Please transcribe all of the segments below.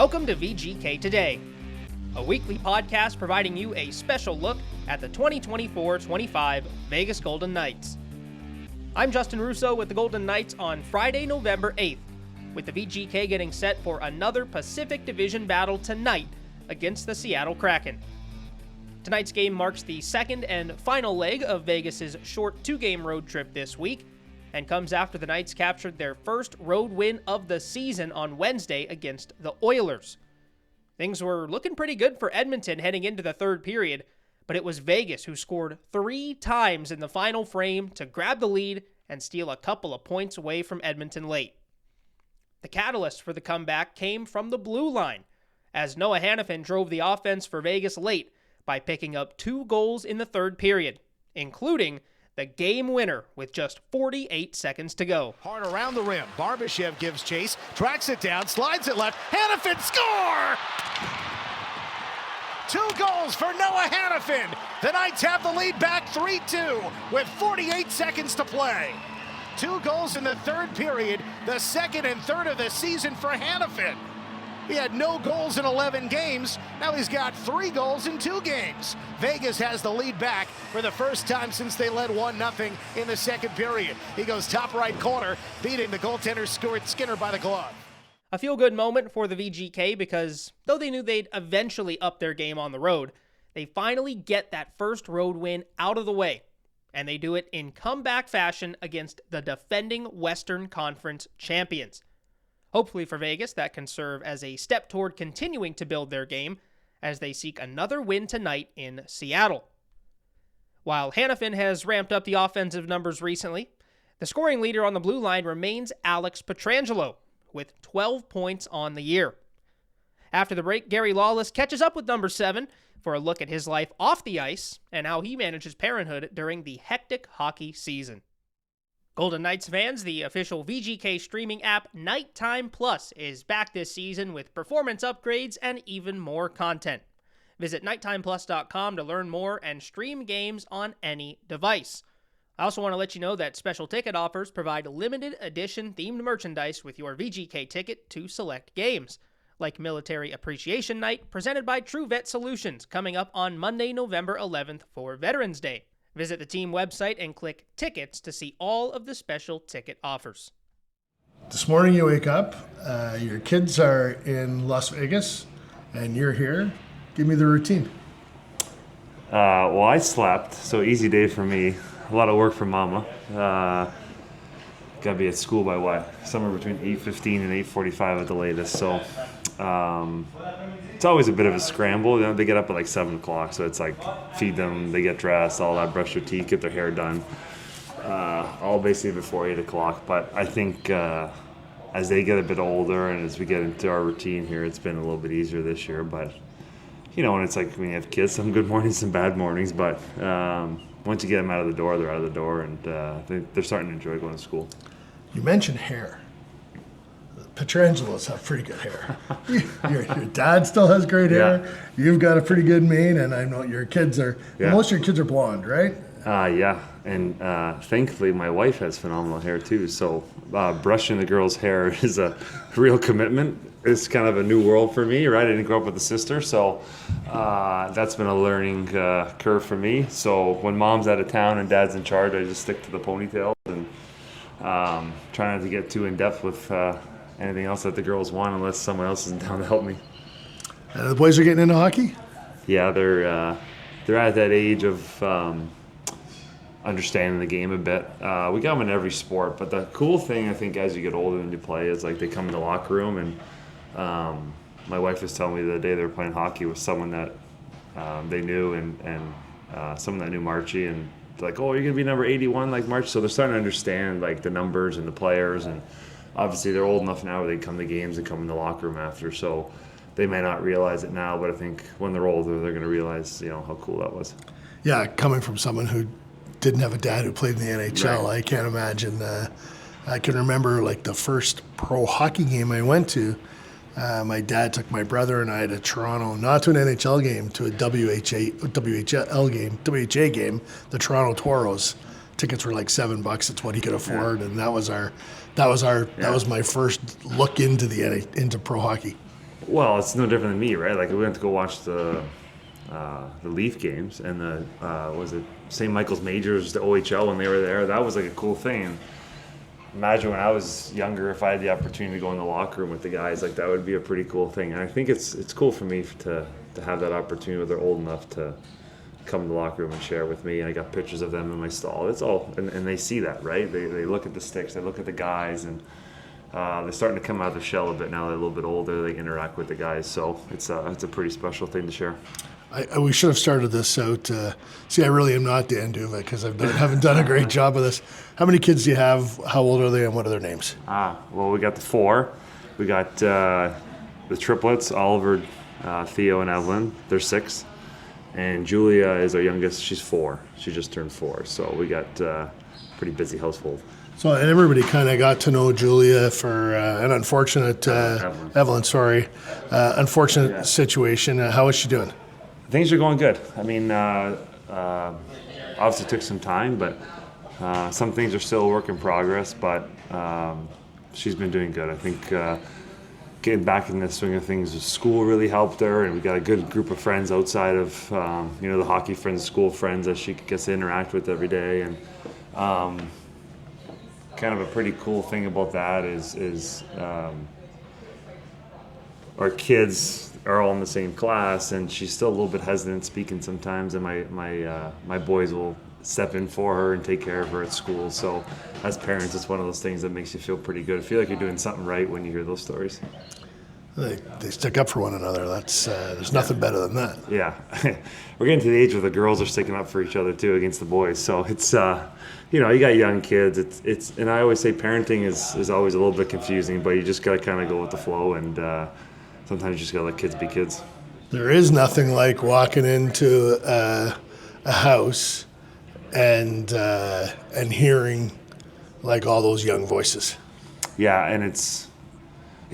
Welcome to VGK Today, a weekly podcast providing you a special look at the 2024-25 Vegas Golden Knights. I'm Justin Russo with the Golden Knights on Friday, November 8th, with the VGK getting set for another Pacific Division battle tonight against the Seattle Kraken. Tonight's game marks the second and final leg of Vegas's short two-game road trip this week, and comes after the Knights captured their first road win of the season on Wednesday against the Oilers. Things were looking pretty good for Edmonton heading into the third period, but it was Vegas who scored 3 times in the final frame to grab the lead and steal a couple of points away from Edmonton late. The catalyst for the comeback came from the blue line, as Noah Hanifin drove the offense for Vegas late by picking up 2 goals in the third period, including the game winner with just 48 seconds to go. Hard around the rim. Barbashev gives chase, tracks it down, slides it left. Hanifin score! 2 goals for Noah Hanifin. The Knights have the lead back 3-2 with 48 seconds to play. 2 goals in the third period, the second and third of the season for Hanifin. He had no goals in 11 games. Now he's got 3 goals in 2 games. Vegas has the lead back for the first time since they led 1-0 in the second period. He goes top right corner, beating the goaltender Stuart Skinner by the glove. A feel-good moment for the VGK because, though they knew they'd eventually up their game on the road, they finally get that first road win out of the way, and they do it in comeback fashion against the defending Western Conference champions. Hopefully for Vegas, that can serve as a step toward continuing to build their game as they seek another win tonight in Seattle. While Hanifin has ramped up the offensive numbers recently, the scoring leader on the blue line remains Alex Pietrangelo, with 12 points on the year. After the break, Gary Lawless catches up with number 7 for a look at his life off the ice and how he manages parenthood during the hectic hockey season. Golden Knights fans, the official VGK streaming app Nighttime Plus is back this season with performance upgrades and even more content. Visit nighttimeplus.com to learn more and stream games on any device. I also want to let you know that special ticket offers provide limited edition themed merchandise with your VGK ticket to select games, like Military Appreciation Night presented by True Vet Solutions coming up on Monday, November 11th for Veterans Day. Visit the team website and click Tickets to see all of the special ticket offers. This morning you wake up, your kids are in Las Vegas, and you're here. Give me the routine. Well, I slept, so easy day for me. A lot of work for mama. Gotta be at school by what? Somewhere between 8:15 and 8:45 at the latest. So it's always a bit of a scramble. You know, they get up at like 7 o'clock, so it's like feed them, they get dressed, all that, brush their teeth, get their hair done, all basically before 8 o'clock. But I think as they get a bit older and as we get into our routine here, it's been a little bit easier this year. But you know, when it's like when you have kids, some good mornings, some bad mornings. But once you get them out of the door, they're out of the door, and they're starting to enjoy going to school. You mentioned hair. Pietrangelos have pretty good hair. Your dad still has great hair. You've got a pretty good mane, and I know your kids are. Yeah. Most of your kids are blonde, right? Yeah, and thankfully my wife has phenomenal hair too. So brushing the girls' hair is a real commitment. It's kind of a new world for me, right? I didn't grow up with a sister, so that's been a learning curve for me. So when mom's out of town and dad's in charge, I just stick to the ponytails and try not to get too in depth with anything else that the girls want, unless someone else is in town to help me. And the boys are getting into hockey? Yeah, they're at that age of understanding the game a bit. We got them in every sport, but the cool thing I think as you get older and you play is like they come in the locker room, and my wife was telling me the other day they were playing hockey with someone that they knew and someone that knew Marchie, and they're like, oh, you're gonna be number 81 like March. So they're starting to understand like the numbers and the players, and obviously they're old enough now where they come to games and come in the locker room after. So they may not realize it now, but I think when they're older, they're going to realize, you know, how cool that was. Yeah, coming from someone who didn't have a dad who played in the NHL, right. I can't imagine. I can remember like the first pro hockey game I went to. My dad took my brother and I to Toronto, not to an NHL game, to a WHA game, the Toronto Toros. Tickets were like $7. It's what he could afford, and that was my first look into pro hockey. Well, it's no different than me, right? Like we went to go watch the Leaf games and the was it St. Michael's Majors, the OHL when they were there. That was like a cool thing. And imagine when I was younger, if I had the opportunity to go in the locker room with the guys, like that would be a pretty cool thing. And I think it's cool for me to have that opportunity when they're old enough to come to the locker room and share with me. And I got pictures of them in my stall. It's all, and they see that, right? They look at the sticks, they look at the guys, and they're starting to come out of their shell a bit now. They're a little bit older. They interact with the guys, so it's a pretty special thing to share. We should have started this out. See, I really am not Dan Duva because haven't done a great job of this. How many kids do you have? How old are they, and what are their names? Well, we got the 4. We got the triplets, Oliver, Theo, and Evelyn. They're 6. And Julia is our youngest. She's 4. She just turned 4. So we got a pretty busy household. So everybody kind of got to know Julia for an unfortunate, Evelyn, unfortunate situation. How is she doing? Things are going good. I mean, obviously took some time, but some things are still a work in progress, but she's been doing good. I think getting back in the swing of things with school really helped her, and we got a good group of friends outside of, the hockey friends, school friends that she gets to interact with every day. And kind of a pretty cool thing about that is our kids are all in the same class, and she's still a little bit hesitant speaking sometimes, and my boys will step in for her and take care of her at school. So as parents, it's one of those things that makes you feel pretty good. I feel like you're doing something right when you hear those stories. They stick up for one another. That's there's nothing better than that. Yeah. We're getting to the age where the girls are sticking up for each other too against the boys. So it's you got young kids. It's and I always say parenting is always a little bit confusing, but you just got to kind of go with the flow, and sometimes you just got to let kids be kids. There is nothing like walking into a house and hearing like all those young voices. Yeah, and it's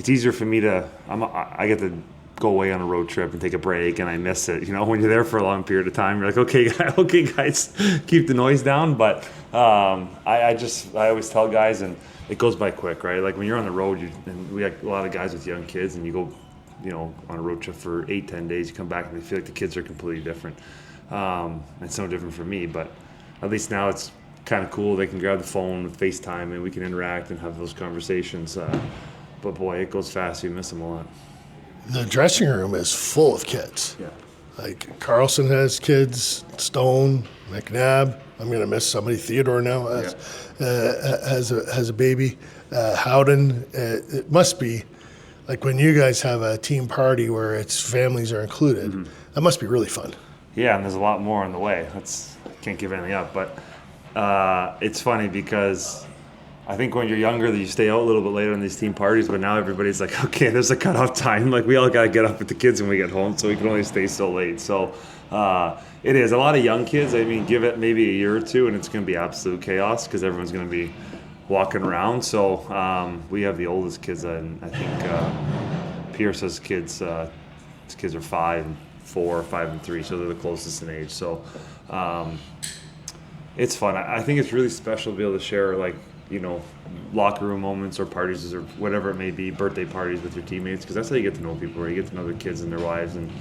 easier for me to I get to go away on a road trip and take a break, and I miss it. When you're there for a long period of time, you're like, okay guys, keep the noise down. But I always tell guys, and it goes by quick, right? Like when you're on the road, and we got a lot of guys with young kids, and you go on a road trip for 8-10 days, you come back and they feel like the kids are completely different. It's no different for me, but at least now it's kind of cool. They can grab the phone with FaceTime and we can interact and have those conversations. But boy, it goes fast. You miss them a lot. The dressing room is full of kids. Yeah. Like Carlson has kids, Stone, McNabb. I'm going to miss somebody. Theodore now has a baby. Howden. It must be like when you guys have a team party where its families are included. Mm-hmm. That must be really fun. Yeah, and there's a lot more on the way. Can't give anything up, but it's funny because I think when you're younger, you stay out a little bit later on these team parties, but now everybody's like, okay, there's a cutoff time. Like we all got to get up with the kids when we get home, so we can only stay so late. So it is a lot of young kids. I mean, give it maybe a year or two, and it's going to be absolute chaos because everyone's going to be walking around. So we have the oldest kids, and I think Pierce has kids. His kids are 5 and 4, 5 and 3, so they're the closest in age. So it's fun. I think it's really special to be able to share locker room moments or parties or whatever it may be, birthday parties with your teammates, because that's how you get to know people, right? You get to know their kids and their wives, and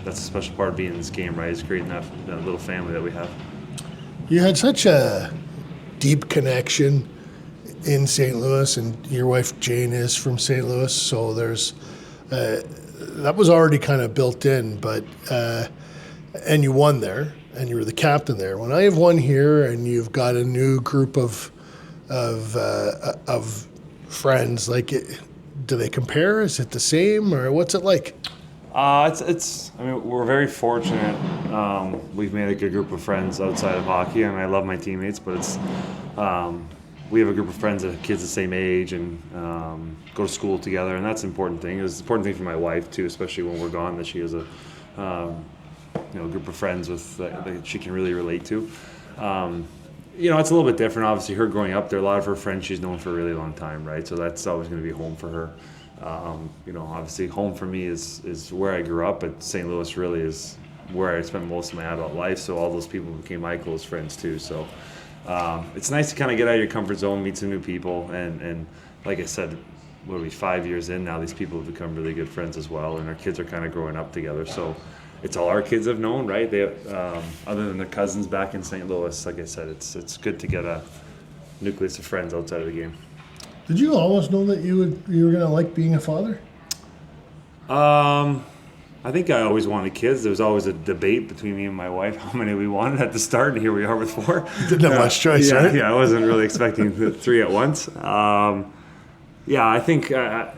that's a special part of being in this game, right? Is creating that little family that we have. You had such a deep connection in St. Louis, and your wife Jane is from St. Louis, so there's that was already kind of built in, but and you won there, and you were the captain there. When I have won here, and you've got a new group of friends, do they compare? Is it the same, or what's it like? It's. I mean, we're very fortunate. We've made a good group of friends outside of hockey, and I love my teammates. But it's. We have a group of friends that have kids the same age and go to school together, and that's an important thing. It's an important thing for my wife too, especially when we're gone, that she has a group of friends that she can really relate to. It's a little bit different. Obviously, her growing up there, a lot of her friends she's known for a really long time, right? So that's always going to be home for her. Obviously, home for me is where I grew up, but St. Louis really is where I spent most of my adult life. So all those people became my close friends too. So it's nice to kind of get out of your comfort zone, meet some new people, and like I said, what are we, 5 years in now, these people have become really good friends as well, and our kids are kind of growing up together. So it's all our kids have known, right? They, other than their cousins back in St. Louis, like I said, it's good to get a nucleus of friends outside of the game. Did you always know that you were going to like being a father? I think I always wanted kids. There was always a debate between me and my wife how many we wanted at the start, and here we are with 4. You didn't have much choice, right? Yeah, I wasn't really expecting the 3 at once. I think I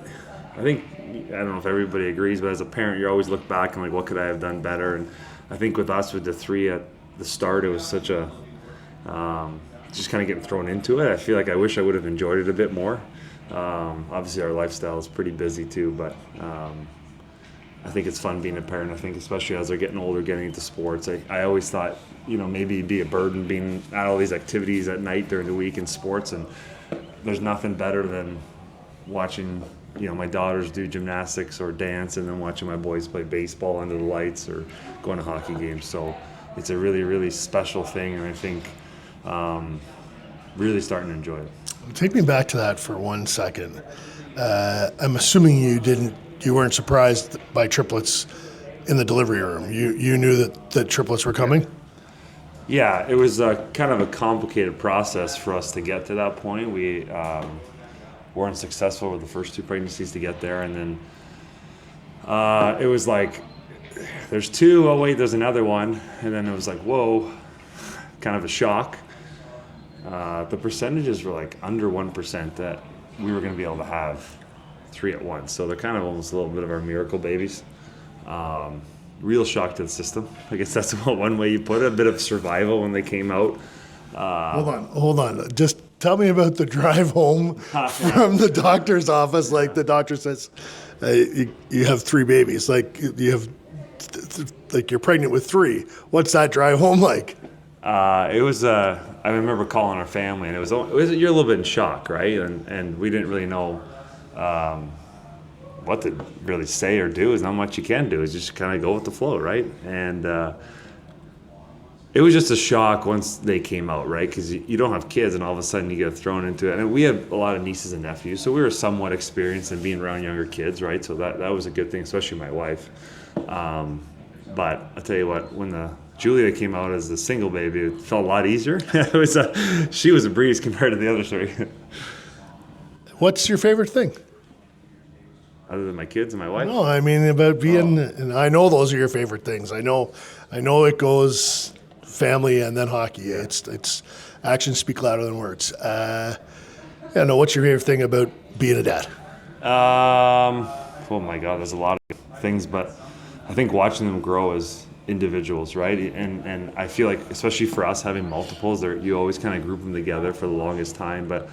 don't know if everybody agrees, but as a parent, you always look back and like, what could I have done better? And I think with us, with the 3 at the start, it was such a just kind of getting thrown into it. I feel like I wish I would have enjoyed it a bit more. Obviously, our lifestyle is pretty busy too, but I think it's fun being a parent. I think especially as they're getting older, getting into sports. I always thought, maybe it'd be a burden being at all these activities at night during the week in sports, and there's nothing better than watching, my daughters do gymnastics or dance, and then watching my boys play baseball under the lights or going to hockey games. So it's a really, really special thing, and I think really starting to enjoy it. Take me back to that for 1 second. I'm assuming you weren't surprised by triplets in the delivery room. You knew that the triplets were coming? Yeah, it was kind of a complicated process for us to get to that point. We weren't successful with the first 2 pregnancies to get there, and then it was like, there's 2, oh wait, there's another one, and then it was like, whoa, kind of a shock. The percentages were like under 1% that we were going to be able to have 3 at once. So they're kind of almost a little bit of our miracle babies. Real shock to the system. I guess that's one way you put it. A bit of survival when they came out. Hold on. Just tell me about the drive home from the doctor's office. Like the doctor says, you have 3 babies. Like you're pregnant with 3. What's that drive home like? It was. I remember calling our family, and it was. You're a little bit in shock, right? And we didn't really know what to really say or do. There's not much you can do. It's just kind of go with the flow, right? And it was just a shock once they came out, right? Because you don't have kids, and all of a sudden you get thrown into it. And we had a lot of nieces and nephews, so we were somewhat experienced in being around younger kids, right? So that was a good thing, especially my wife. But I'll tell you what, when Julia came out as the single baby, it felt a lot easier. She was a breeze compared to the other 3. What's your favorite thing? Other than my kids and my wife? No, I mean about being, and I know those are your favorite things. I know it goes family and then hockey. It's actions speak louder than words. What's your favorite thing about being a dad? Oh my God, there's a lot of things, but I think watching them grow as individuals, right? And I feel like, especially for us having multiples, you always kind of group them together for the longest time, but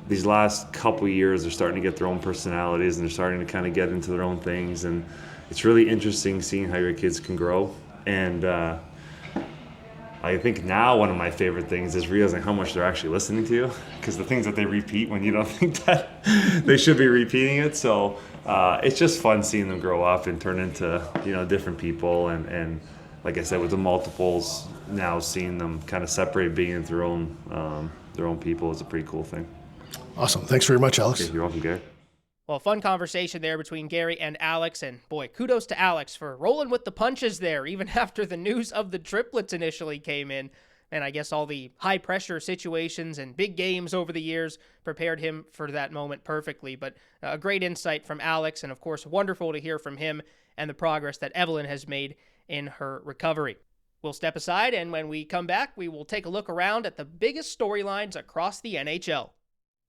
these last couple of years, they're starting to get their own personalities, and they're starting to kind of get into their own things, and it's really interesting seeing how your kids can grow. And I think now one of my favorite things is realizing how much they're actually listening to you, because the things that they repeat when you don't think that they should be repeating it. So it's just fun seeing them grow up and turn into different people, and like I said, with the multiples now, seeing them kind of separate, being into their own people is a pretty cool thing. Awesome. Thanks very much, Alex. Okay, you're welcome, Gary. Well, fun conversation there between Gary and Alex, and boy, kudos to Alex for rolling with the punches there, even after the news of the triplets initially came in. And I guess all the high-pressure situations and big games over the years prepared him for that moment perfectly. But a great insight from Alex, and of course, wonderful to hear from him and the progress that Evelyn has made in her recovery. We'll step aside, and when we come back, we will take a look around at the biggest storylines across the NHL.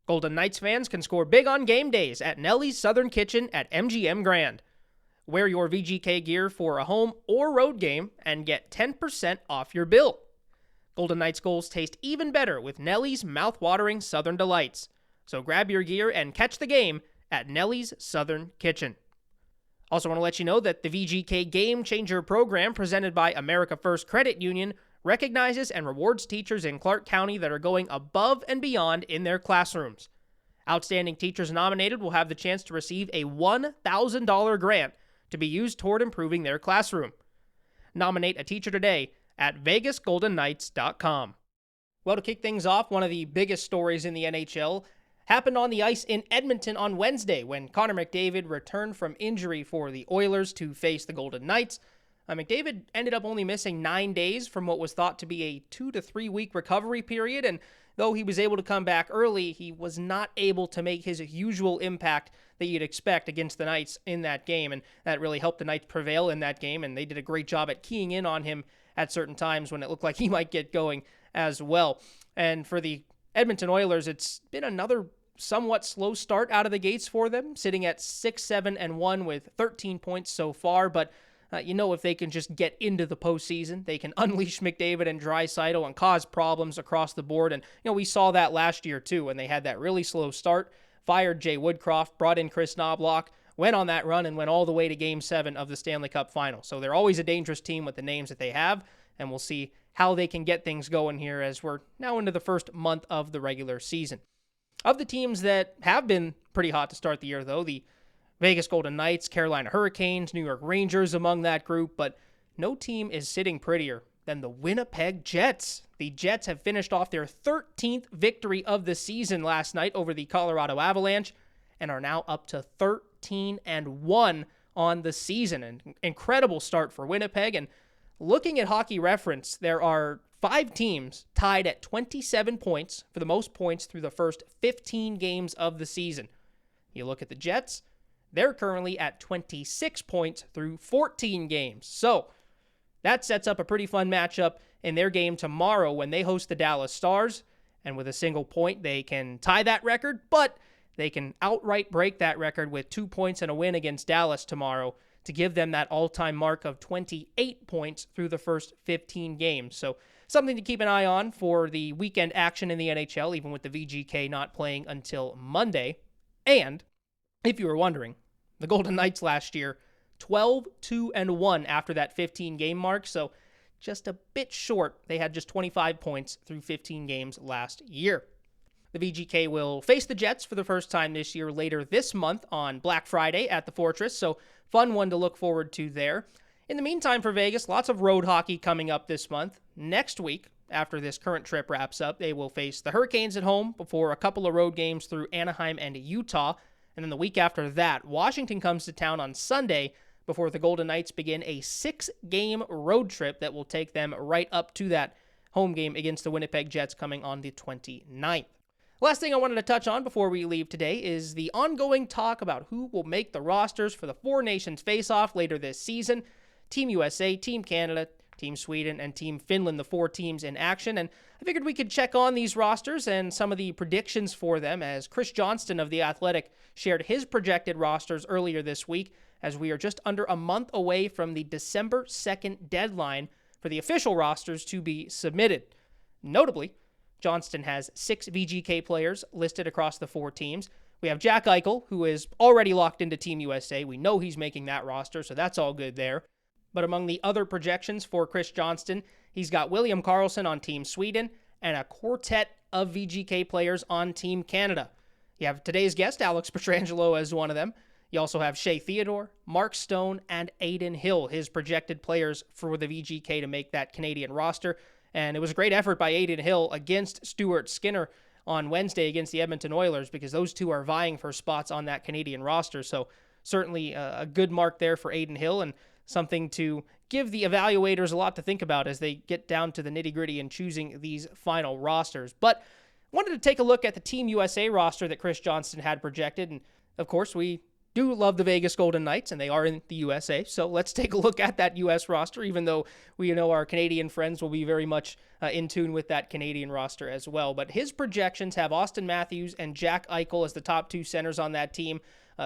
Golden Knights fans can score big on game days at Nellie's Southern Kitchen at MGM Grand. Wear your VGK gear for a home or road game and get 10% off your bill. Golden Knights goals taste even better with Nellie's mouth-watering Southern Delights. So grab your gear and catch the game at Nellie's Southern Kitchen. Also want to let you know that the VGK Game Changer program presented by America First Credit Union recognizes and rewards teachers in Clark County that are going above and beyond in their classrooms. Outstanding teachers nominated will have the chance to receive a $1,000 grant to be used toward improving their classroom. Nominate a teacher today at vegasgoldenknights.com. Well, to kick things off, one of the biggest stories in the NHL happened on the ice in Edmonton on Wednesday when Connor McDavid returned from injury for the Oilers to face the Golden Knights. McDavid ended up only missing 9 days from what was thought to be a 2 to 3 week recovery period, and though he was able to come back early, he was not able to make his usual impact that you'd expect against the Knights in that game, and that really helped the Knights prevail in that game, and they did a great job at keying in on him at certain times when it looked like he might get going as well. And for the Edmonton Oilers, it's been another somewhat slow start out of the gates for them, sitting at 6-7-1 with 13 points so far, but if they can just get into the postseason, they can unleash McDavid and Draisaitl and cause problems across the board. And, we saw that last year, too, when they had that really slow start, fired Jay Woodcroft, brought in Chris Knobloch, went on that run and went all the way to Game 7 of the Stanley Cup Final. So they're always a dangerous team with the names that they have, and we'll see how they can get things going here as we're now into the first month of the regular season. Of the teams that have been pretty hot to start the year, though, the Vegas Golden Knights, Carolina Hurricanes, New York Rangers among that group, but no team is sitting prettier than the Winnipeg Jets. The Jets have finished off their 13th victory of the season last night over the Colorado Avalanche and are now up to 13-1 on the season. An incredible start for Winnipeg. And looking at Hockey Reference, there are 5 teams tied at 27 points for the most points through the first 15 games of the season. You look at the Jets, they're currently at 26 points through 14 games. So that sets up a pretty fun matchup in their game tomorrow when they host the Dallas Stars. And with a single point, they can tie that record, but they can outright break that record with 2 points and a win against Dallas tomorrow to give them that all-time mark of 28 points through the first 15 games. So something to keep an eye on for the weekend action in the NHL, even with the VGK not playing until Monday. And if you were wondering, the Golden Knights last year, 12-2-1 after that 15-game mark, so just a bit short. They had just 25 points through 15 games last year. The VGK will face the Jets for the first time this year later this month on Black Friday at the Fortress, so fun one to look forward to there. In the meantime for Vegas, lots of road hockey coming up this month. Next week, after this current trip wraps up, they will face the Hurricanes at home before a couple of road games through Anaheim and Utah. And then the week after that, Washington comes to town on Sunday before the Golden Knights begin a 6-game road trip that will take them right up to that home game against the Winnipeg Jets coming on the 29th. Last thing I wanted to touch on before we leave today is the ongoing talk about who will make the rosters for the Four Nations Face-Off later this season. Team USA, Team Canada, Team Sweden, and Team Finland, the 4 teams in action. And I figured we could check on these rosters and some of the predictions for them as Chris Johnston of The Athletic shared his projected rosters earlier this week, as we are just under a month away from the December 2nd deadline for the official rosters to be submitted. Notably, Johnston has 6 VGK players listed across the 4 teams. We have Jack Eichel, who is already locked into Team USA. We know he's making that roster, so that's all good there. But among the other projections for Chris Johnston, he's got William Karlsson on Team Sweden and a quartet of VGK players on Team Canada. You have today's guest, Alex Pietrangelo, as one of them. You also have Shea Theodore, Mark Stone, and Aiden Hill, his projected players for the VGK to make that Canadian roster. And it was a great effort by Aiden Hill against Stuart Skinner on Wednesday against the Edmonton Oilers, because those two are vying for spots on that Canadian roster. So certainly a good mark there for Aiden Hill, and something to give the evaluators a lot to think about as they get down to the nitty-gritty in choosing these final rosters. But wanted to take a look at the Team USA roster that Chris Johnston had projected. And of course, we do love the Vegas Golden Knights, and they are in the USA. So let's take a look at that U.S. roster, even though we know our Canadian friends will be very much in tune with that Canadian roster as well. But his projections have Austin Matthews and Jack Eichel as the top 2 centers on that team.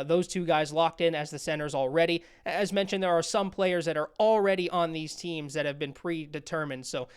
Those 2 guys locked in as the centers already. As mentioned, there are some players that are already on these teams that have been predetermined. So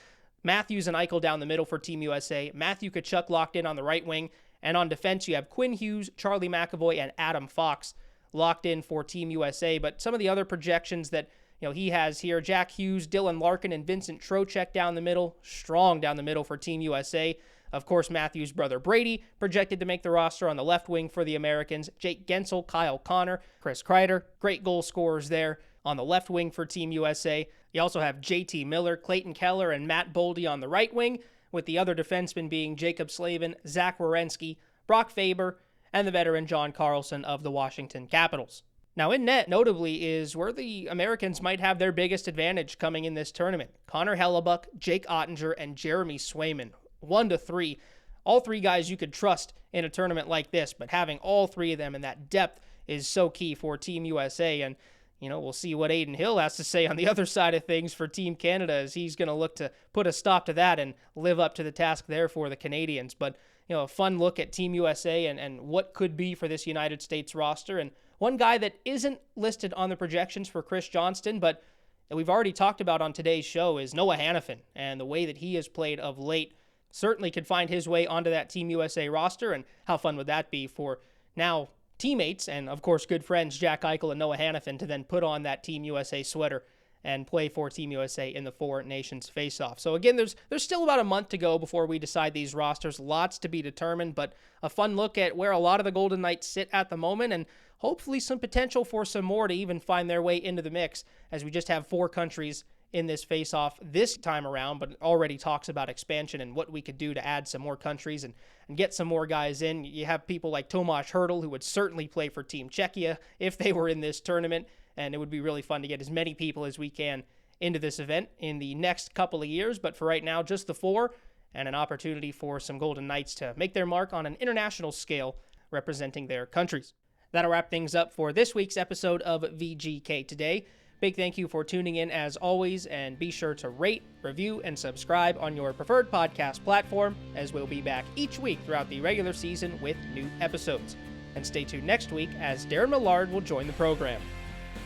Matthews and Eichel down the middle for Team USA. Matthew Tkachuk locked in on the right wing. And on defense, you have Quinn Hughes, Charlie McAvoy, and Adam Fox locked in for Team USA. But some of the other projections that he has here, Jack Hughes, Dylan Larkin, and Vincent Trocheck down the middle. Strong down the middle for Team USA. Of course, Matthews' brother Brady projected to make the roster on the left wing for the Americans. Jake Gensel, Kyle Connor, Chris Kreider, great goal scorers there on the left wing for Team USA. You also have JT Miller, Clayton Keller, and Matt Boldy on the right wing, with the other defensemen being Jacob Slavin, Zach Werenski, Brock Faber, and the veteran John Carlson of the Washington Capitals. Now in net, notably, is where the Americans might have their biggest advantage coming in this tournament. Connor Hellebuck, Jake Ottinger, and Jeremy Swayman. 1-3. All three guys you could trust in a tournament like this, but having all three of them in that depth is so key for Team USA. And, we'll see what Aiden Hill has to say on the other side of things for Team Canada, as he's going to look to put a stop to that and live up to the task there for the Canadians. But, a fun look at Team USA and what could be for this United States roster. And one guy that isn't listed on the projections for Chris Johnston, but that we've already talked about on today's show, is Noah Hannafin, and the way that he has played of late certainly could find his way onto that Team USA roster. And how fun would that be for now teammates and, of course, good friends Jack Eichel and Noah Hannafin to then put on that Team USA sweater and play for Team USA in the Four Nations face-off. So again, there's still about a month to go before we decide these rosters. Lots to be determined, but a fun look at where a lot of the Golden Knights sit at the moment, and hopefully some potential for some more to even find their way into the mix, as we just have 4 countries in this face-off this time around, but already talks about expansion and what we could do to add some more countries and get some more guys in. You have people like Tomáš Hertl, who would certainly play for Team Czechia if they were in this tournament, and it would be really fun to get as many people as we can into this event in the next couple of years. But for right now, just the 4, and an opportunity for some Golden Knights to make their mark on an international scale representing their countries. That'll wrap things up for this week's episode of VGK Today. Big thank you for tuning in as always, and be sure to rate, review, and subscribe on your preferred podcast platform, as we'll be back each week throughout the regular season with new episodes. And stay tuned next week as Darren Millard will join the program.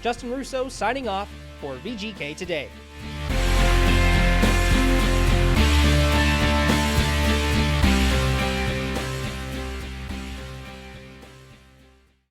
Justin Russo signing off for VGK Today.